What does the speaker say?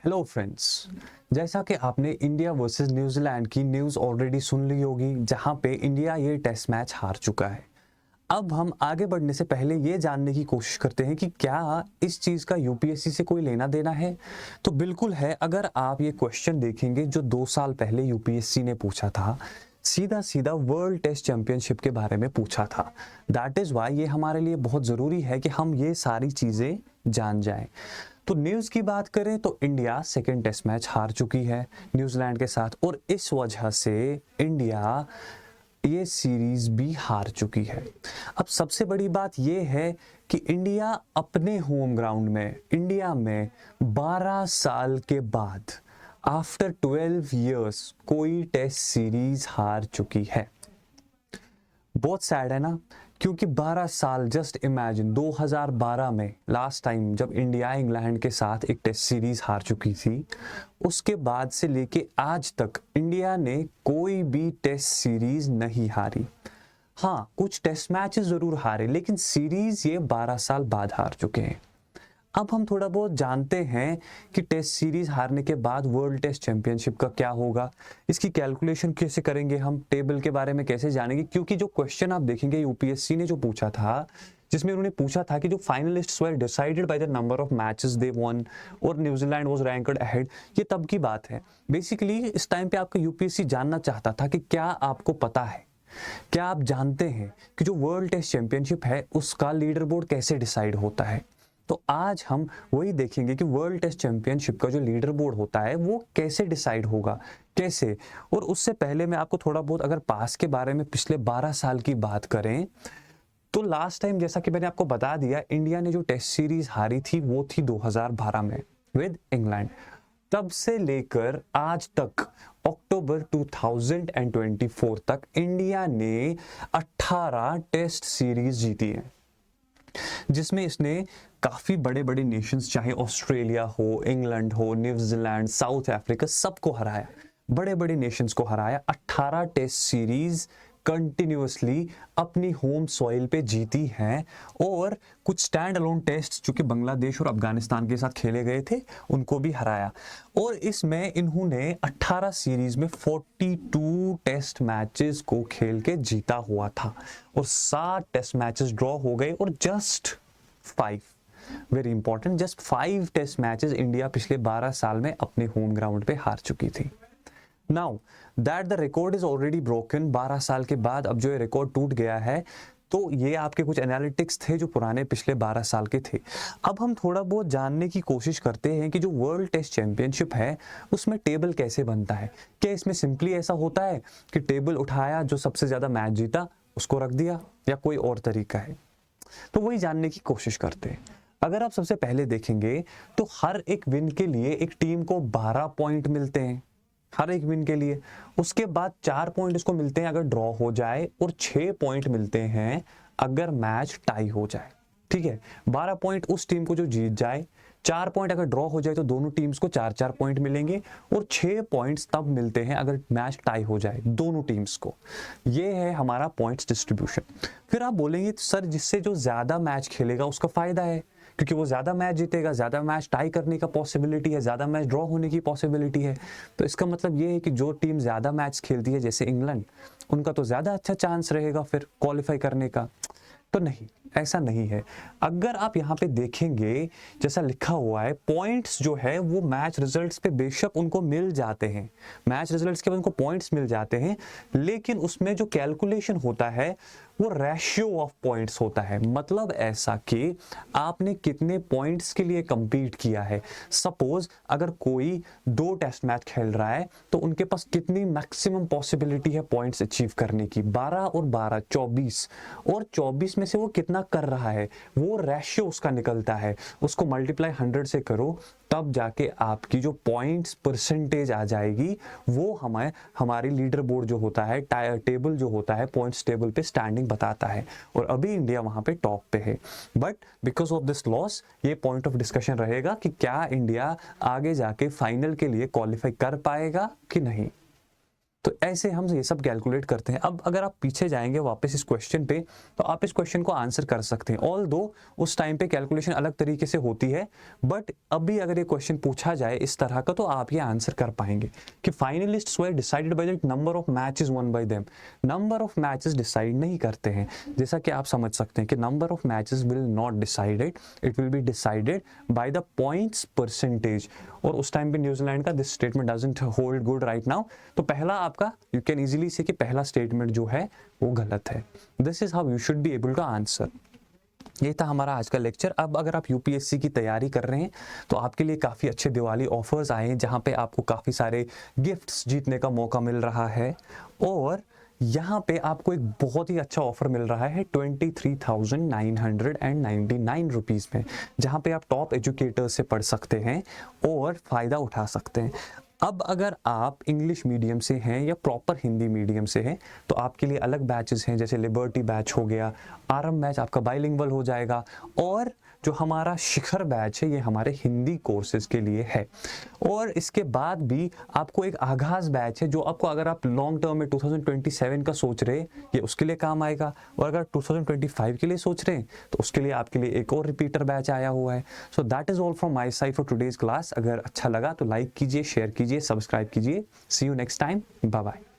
Hello friends. जैसा कि आपने इंडिया वर्सेस न्यूजीलैंड की न्यूज़ ऑलरेडी सुन ली होगी, जहां पे इंडिया ये टेस्ट मैच हार चुका है। अब हम आगे बढ़ने से पहले ये जानने की कोशिश करते हैं कि क्या इस चीज़ का यूपीएससी से कोई लेना देना है। तो बिल्कुल है। अगर आप ये क्वेश्चन देखेंगे जो 2 साल पहले यूपीएससी ने पूछा था, सीधा सीधा वर्ल्ड टेस्ट चैंपियनशिप के बारे में पूछा था। दैट इज़ वाई ये हमारे लिए बहुत ज़रूरी है कि हम ये सारी चीज़ें जान जाएं। तो न्यूज़ की बात करें तो इंडिया सेकेंड टेस्ट मैच हार चुकी है न्यूजीलैंड के साथ, और इस वजह से इंडिया ये सीरीज भी हार चुकी है। अब सबसे बड़ी बात यह है कि इंडिया अपने होम ग्राउंड में, इंडिया में 12 साल के बाद, आफ्टर 12 इयर्स, कोई टेस्ट सीरीज हार चुकी है। बहुत सैड है ना, क्योंकि 12 साल, जस्ट इमेजिन 2012 में लास्ट टाइम जब इंडिया इंग्लैंड के साथ एक टेस्ट सीरीज हार चुकी थी, उसके बाद से लेके आज तक इंडिया ने कोई भी टेस्ट सीरीज नहीं हारी। हाँ, कुछ टेस्ट मैचेस जरूर हारे, लेकिन सीरीज ये 12 साल बाद हार चुके हैं। अब हम थोड़ा बहुत जानते हैं कि टेस्ट सीरीज हारने के बाद वर्ल्ड टेस्ट चैंपियनशिप का क्या होगा, इसकी कैलकुलेशन कैसे करेंगे, हम टेबल के बारे में कैसे जानेंगे। क्योंकि जो क्वेश्चन आप देखेंगे यूपीएससी ने जो पूछा था, जिसमें उन्होंने पूछा था कि जो finalists were decided by the number of matches they one और न्यूजीलैंड वाज रैंक्ड अहेड, ये तब की बात है। बेसिकली इस टाइम पे आपका यूपीएससी जानना चाहता था कि क्या आपको पता है, क्या आप जानते हैं कि जो वर्ल्ड टेस्ट चैंपियनशिप है उसका लीडर बोर्ड कैसे डिसाइड होता है। तो आज हम वही देखेंगे कि वर्ल्ड टेस्ट चैंपियनशिप का जो लीडर बोर्ड होता है वो कैसे डिसाइड होगा, कैसे। और उससे पहले मैं आपको थोड़ा बहुत अगर पास के बारे में पिछले 12 साल की बात करें तो लास्ट टाइम, जैसा कि मैंने आपको बता दिया, इंडिया ने जो टेस्ट सीरीज हारी थी वो थी 2012 में विद इंग्लैंड। तब से लेकर आज तक अक्टूबर 2024 तक इंडिया ने 18 टेस्ट सीरीज जीती है, जिसमें इसने काफ़ी बड़े बड़े नेशंस, चाहे ऑस्ट्रेलिया हो, इंग्लैंड हो, न्यूजीलैंड, साउथ अफ्रीका, सबको हराया। बड़े बड़े नेशंस को हराया। 18 टेस्ट सीरीज कंटिन्यूअसली अपनी होम सॉइल पे जीती हैं, और कुछ स्टैंड अलोन टेस्ट जो कि बांग्लादेश और अफगानिस्तान के साथ खेले गए थे उनको भी हराया। और इसमें इन्होंने 18 सीरीज में 42 टेस्ट मैचेस को खेल के जीता हुआ था, और 7 टेस्ट मैचेस ड्रॉ हो गए, और just 5, very important, just 5 test matches India पिछले 12 साल में अपने होम ग्राउंड पे हार चुकी थी। Now that the record is already broken, 12 साल के बाद अब जो ये रिकॉर्ड टूट गया है, तो ये आपके कुछ एनालिटिक्स थे जो पुराने पिछले 12 साल के थे। अब हम थोड़ा बहुत जानने की कोशिश करते हैं कि जो वर्ल्ड टेस्ट चैंपियनशिप है उसमें टेबल कैसे बनता है। क्या इसमें सिंपली ऐसा होता है कि टेबल उठाया, जो सबसे ज़्यादा मैच जीता उसको रख दिया, या कोई और तरीका है? तो वही जानने की कोशिश करते हैं। अगर आप सबसे पहले देखेंगे तो हर एक विन के लिए एक टीम को 12 पॉइंट मिलते हैं, हर एक विन के लिए। उसके बाद 4 पॉइंट इसको मिलते हैं अगर ड्रॉ हो जाए, और 6 पॉइंट मिलते हैं अगर मैच टाई हो जाए। ठीक है, 12 पॉइंट उस टीम को जो जीत जाए, 4 पॉइंट अगर ड्रॉ हो जाए तो दोनों टीम्स को 4-4 पॉइंट मिलेंगे, और 6 पॉइंट्स तब मिलते हैं अगर मैच टाई हो जाए दोनों टीम्स को। ये है हमारा पॉइंट्स डिस्ट्रीब्यूशन। फिर आप बोलेंगे सर, जिससे जो ज़्यादा मैच खेलेगा उसका फ़ायदा है, क्योंकि वो ज़्यादा मैच जीतेगा, ज़्यादा मैच टाई करने का पॉसिबिलिटी है, ज़्यादा मैच ड्रॉ होने की पॉसिबिलिटी है। तो इसका मतलब ये है कि जो टीम ज़्यादा मैच खेलती है, जैसे इंग्लैंड, उनका तो ज़्यादा अच्छा चांस रहेगा फिर क्वालिफाई करने का। तो नहीं, ऐसा नहीं है। अगर आप यहाँ पे देखेंगे, जैसा लिखा हुआ है, पॉइंट्स जो है वो मैच रिजल्ट्स पे बेशक उनको मिल जाते हैं, मैच रिजल्ट्स के बाद उनको पॉइंट्स मिल जाते हैं, लेकिन उसमें जो कैलकुलेशन होता है वो रेशियो ऑफ पॉइंट्स होता है। मतलब ऐसा कि आपने कितने पॉइंट्स के लिए कंपीट किया है। सपोज अगर कोई 2 टेस्ट मैच खेल रहा है तो उनके पास कितनी मैक्सिमम पॉसिबिलिटी है पॉइंट्स अचीव करने की, 12 और 12 24, और 24 में से वो कितना कर रहा है, वो रेशियो उसका निकलता है। उसको मल्टीप्लाई 100 से करो, तब जाके आपकी जो पॉइंट्स परसेंटेज आ जाएगी, वो हमारी लीडर बोर्ड जो होता है, टेबल जो होता है, पॉइंट्स टेबल पे स्टैंडिंग बताता है। और अभी इंडिया वहां पे टॉप पे है, but because of this loss ये पॉइंट ऑफ डिस्कशन रहेगा कि क्या इंडिया आगे जाके फाइनल के लिए क्वालिफाई कर पाएगा कि नहीं। तो ऐसे हम ये सब कैलकुलेट करते हैं। अब अगर आप पीछे जाएंगे वापस इस क्वेश्चन पे, तो आप इस क्वेश्चन को आंसर कर सकते हैं। ऑल दो उस टाइम पे कैलकुलेशन अलग तरीके से होती है, बट अभी अगर ये क्वेश्चन पूछा जाए इस तरह का, तो आप ये आंसर कर पाएंगे कि finalists were decided by the number of matches one by them. Number of matches decide नहीं करते हैं, जैसा कि आप समझ सकते हैं कि number of matches will not decided, it will be decided by the points percentage. और उस टाइम पे न्यूजीलैंड का this statement doesn't hold good right now. तो पहला आपका, यू कैन इजीली से कि पहला स्टेटमेंट जो है वो गलत है। This is how you should be able to answer. ये था हमारा आज का लेक्चर। अब अगर आप यूपीएससी की तैयारी कर रहे हैं तो आपके लिए काफ़ी अच्छे दिवाली ऑफर्स आए हैं, जहाँ पे आपको काफ़ी सारे गिफ्ट्स जीतने का मौका मिल रहा है। और यहाँ पे आपको एक बहुत ही अच्छा ऑफर मिल रहा है 23,999 रुपीज़ में, जहाँ पे आप टॉप एजुकेटर से पढ़ सकते हैं और फ़ायदा उठा सकते हैं। अब अगर आप इंग्लिश मीडियम से हैं या प्रॉपर हिंदी मीडियम से हैं, तो आपके लिए अलग बैचेस हैं, जैसे लिबर्टी बैच हो गया, आरंभ बैच आपका बाइलिंगुअल हो जाएगा, और जो हमारा शिखर बैच है ये हमारे हिंदी कोर्सेज के लिए है। और इसके बाद भी आपको एक आगाज़ बैच है, जो आपको अगर आप लॉन्ग टर्म में 2027 का सोच रहे हैं, ये उसके लिए काम आएगा। और अगर 2025 के लिए सोच रहे हैं, तो उसके लिए आपके लिए एक और रिपीटर बैच आया हुआ है। So that is all from my side for today's class. अगर अच्छा लगा तो लाइक कीजिए, शेयर कीजिए, सब्सक्राइब कीजिए। See you next time, bye bye.